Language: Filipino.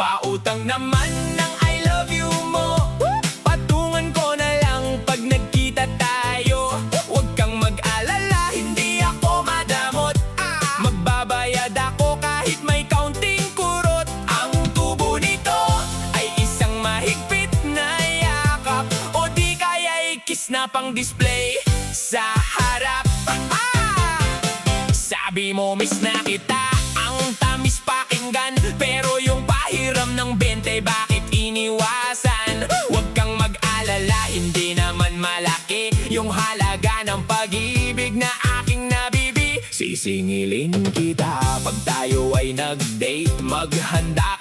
Pautang naman ng I love you mo, patungan ko na lang pag nagkita tayo. Huwag kang mag-alala, hindi ako madamot. Magbabayad ako kahit may kaunting kurot. Ang tubo nito ay isang mahigpit na yakap, o di kaya kiss na pang display sa harap. Sabi mo miss na kita, ang tamis pakinggan, pero yung pahiram ng 20 bakit iniwasan? Huwag kang mag-alala, hindi naman malaki yung halaga ng pag-ibig na aking nabibi. Sisingilin kita pag tayo ay nag-date, maghanda